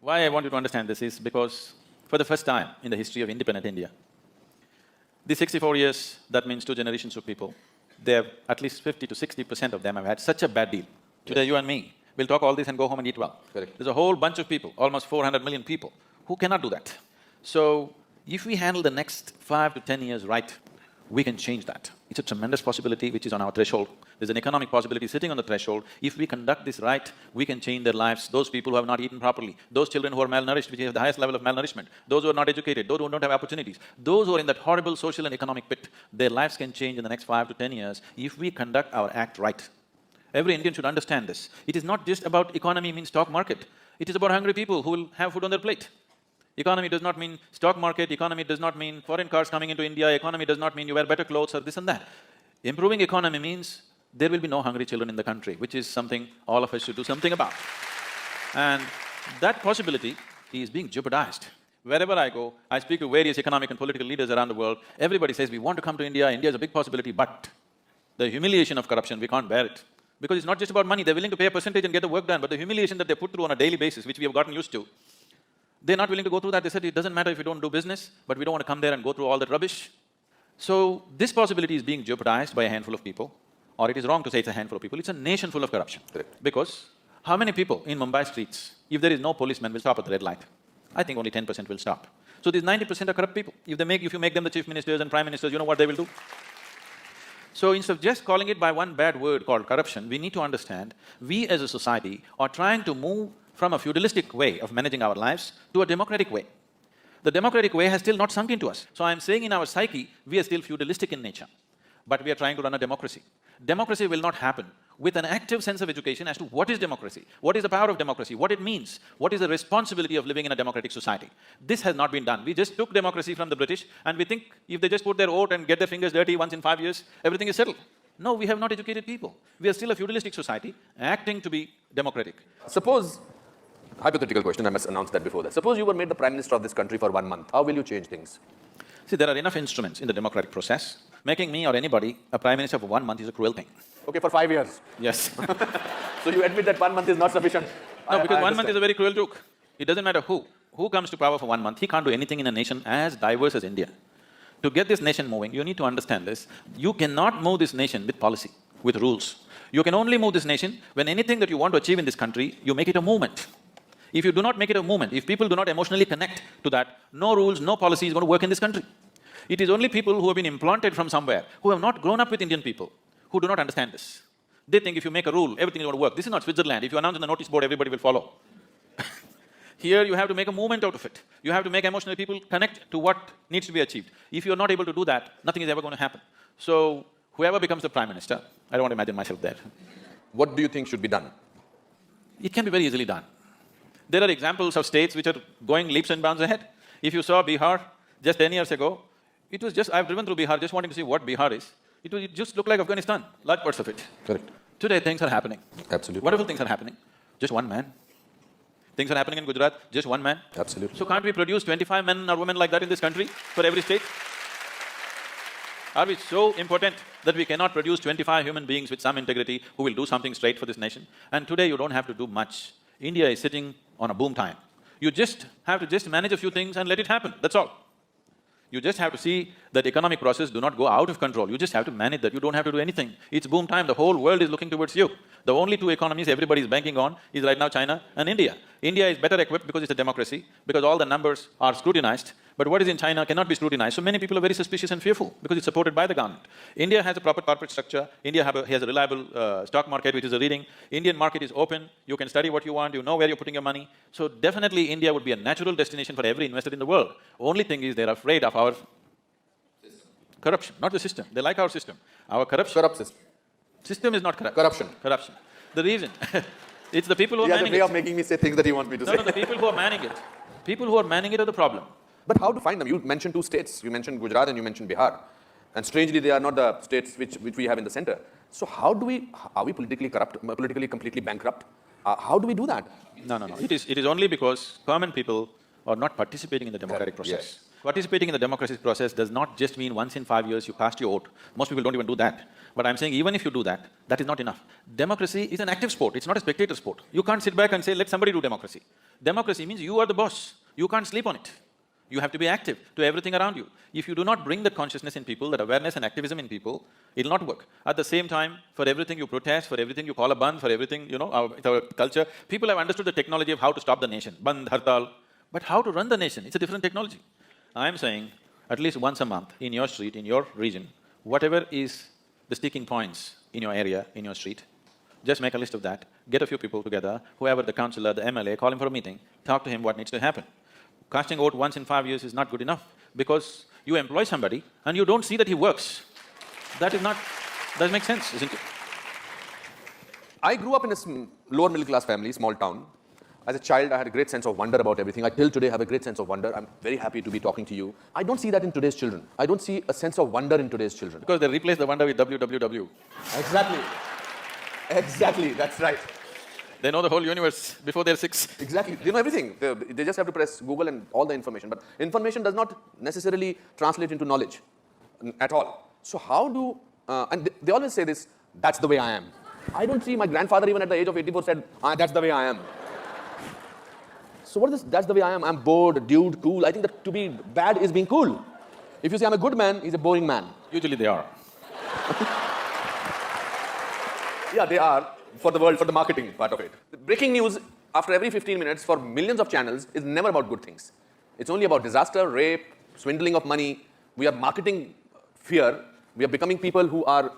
Why I want you to understand this is because for the first time in the history of independent India, the 64 years, that means 2 generations of people, they have at least 50 to 60% of them have had such a bad deal. Today you and me will talk all this and go home and eat well. Correct. There's a whole bunch of people, almost 400 million people, who cannot do that. So, if we handle the next 5 to 10 years right, we can change that. It's a tremendous possibility which is on our threshold. There's an economic possibility sitting on the threshold. If we conduct this right, we can change their lives. Those people who have not eaten properly, those children who are malnourished, which have the highest level of malnourishment, those who are not educated, those who don't have opportunities, those who are in that horrible social and economic pit, their lives can change in the next 5 to 10 years if we conduct our act right. Every Indian should understand this. It is not just about economy means stock market. It is about hungry people who will have food on their plate. Economy does not mean stock market, economy does not mean foreign cars coming into India, economy does not mean you wear better clothes or this and that. Improving economy means there will be no hungry children in the country, which is something all of us should do something about. And that possibility is being jeopardized. Wherever I go, I speak to various economic and political leaders around the world, everybody says, we want to come to India, India is a big possibility, but the humiliation of corruption, we can't bear it. Because it's not just about money, they're willing to pay a percentage and get the work done, but the humiliation that they put through on a daily basis, which we have gotten used to, they're not willing to go through that. They said, it doesn't matter if you don't do business, but we don't want to come there and go through all that rubbish. So, this possibility is being jeopardized by a handful of people, or it is wrong to say it's a handful of people, it's a nation full of corruption. Correct. Because how many people in Mumbai streets, if there is no policeman, will stop at the red light? I think only 10% will stop. So these 90% are corrupt people. If you make them the chief ministers and prime ministers, you know what they will do? So instead of just calling it by one bad word called corruption, we need to understand, we as a society are trying to move from a feudalistic way of managing our lives to a democratic way. The democratic way has still not sunk into us. So I'm saying in our psyche, we are still feudalistic in nature, but we are trying to run a democracy. Democracy will not happen with an active sense of education as to what is democracy, what is the power of democracy, what it means, what is the responsibility of living in a democratic society. This has not been done. We just took democracy from the British and we think if they just put their vote and get their fingers dirty once in 5 years, everything is settled. No, we have not educated people. We are still a feudalistic society acting to be democratic. Suppose, hypothetical question, I must announce that before that. Suppose you were made the Prime Minister of this country for 1 month. How will you change things? See, there are enough instruments in the democratic process. Making me or anybody a Prime Minister for 1 month is a cruel thing. Okay, for 5 years. Yes. So you admit that 1 month is not sufficient? No, because 1 month is a very cruel joke. It doesn't matter who comes to power for 1 month, he can't do anything in a nation as diverse as India. To get this nation moving, you need to understand this. You cannot move this nation with policy, with rules. You can only move this nation when anything that you want to achieve in this country, you make it a movement. If you do not make it a movement, if people do not emotionally connect to that, no rules, no policy is going to work in this country. It is only people who have been implanted from somewhere, who have not grown up with Indian people, who do not understand this. They think if you make a rule, everything is going to work. This is not Switzerland. If you announce on the notice board, everybody will follow. Here you have to make a movement out of it. You have to make emotional people connect to what needs to be achieved. If you're not able to do that, nothing is ever going to happen. So, whoever becomes the Prime Minister, I don't want to imagine myself there. What do you think should be done? It can be very easily done. There are examples of states which are going leaps and bounds ahead. If you saw Bihar just 10 years ago, it was just… I've driven through Bihar just wanting to see what Bihar is. It just looked like Afghanistan, large parts of it. Correct. Today things are happening. Absolutely. Wonderful things are happening. Just one man. Things are happening in Gujarat, just one man. Absolutely. So can't we produce 25 men or women like that in this country for every state? Are we so important that we cannot produce 25 human beings with some integrity who will do something straight for this nation? And today you don't have to do much. India is sitting on a boom time. You just have to just manage a few things and let it happen, that's all. You just have to see that economic process do not go out of control. You just have to manage that. You don't have to do anything. It's boom time. The whole world is looking towards you. The only 2 economies everybody is banking on is right now China and India. India is better equipped because it's a democracy, because all the numbers are scrutinized. But what is in China cannot be scrutinized. So many people are very suspicious and fearful because it's supported by the government. India has a proper corporate structure. India has a reliable stock market which is a reading. Indian market is open. You can study what you want. You know where you're putting your money. So definitely India would be a natural destination for every investor in the world. Only thing is they're afraid of our corruption, not the system. They like our system. Our corruption… Corrupt system. System is not corrupt. Corruption. Corruption. The reason it's the people who are manning it. He has a way of making me say things that he wants me to say. No, the people who are manning it. People who are manning it are the problem. But how to find them? You mentioned 2 states. You mentioned Gujarat and you mentioned Bihar. And strangely, they are not the states which we have in the center. So how do we… Are we politically corrupt, politically completely bankrupt? How do we do that? No. It is only because common people are not participating in the democratic process. Yes. Participating in the democracy process does not just mean once in 5 years you cast your vote. Most people don't even do that. But I'm saying even if you do that, that is not enough. Democracy is an active sport, it's not a spectator sport. You can't sit back and say, let somebody do democracy. Democracy means you are the boss, you can't sleep on it. You have to be active to everything around you. If you do not bring that consciousness in people, that awareness and activism in people, it'll not work. At the same time, for everything you protest, for everything you call a bandh, for everything, our culture, people have understood the technology of how to stop the nation, bandh, hartal, but how to run the nation, it's a different technology. I'm saying, at least once a month, in your street, in your region, whatever is the sticking points in your area, in your street, just make a list of that, get a few people together, whoever the councillor, the MLA, call him for a meeting, talk to him what needs to happen. Casting a vote once in 5 years is not good enough, because you employ somebody and you don't see that he works. That is not… doesn't make sense, isn't it? I grew up in a lower middle class family, small town. As a child, I had a great sense of wonder about everything. I till today have a great sense of wonder. I'm very happy to be talking to you. I don't see that in today's children. I don't see a sense of wonder in today's children. Because they replace the wonder with www. Exactly. Exactly, that's right. They know the whole universe before they're 6. Exactly, they know everything. They just have to press Google and all the information. But information does not necessarily translate into knowledge at all. So how do… and they always say this, that's the way I am. I don't see my grandfather even at the age of 84 said, that's the way I am. So what is this, that's the way I am? I'm bored, dude, cool. I think that to be bad is being cool. If you say I'm a good man, he's a boring man. Usually they are. Yeah, they are, for the world, for the marketing part of it. The breaking news after every 15 minutes for millions of channels is never about good things. It's only about disaster, rape, swindling of money. We are marketing fear. We are becoming people who are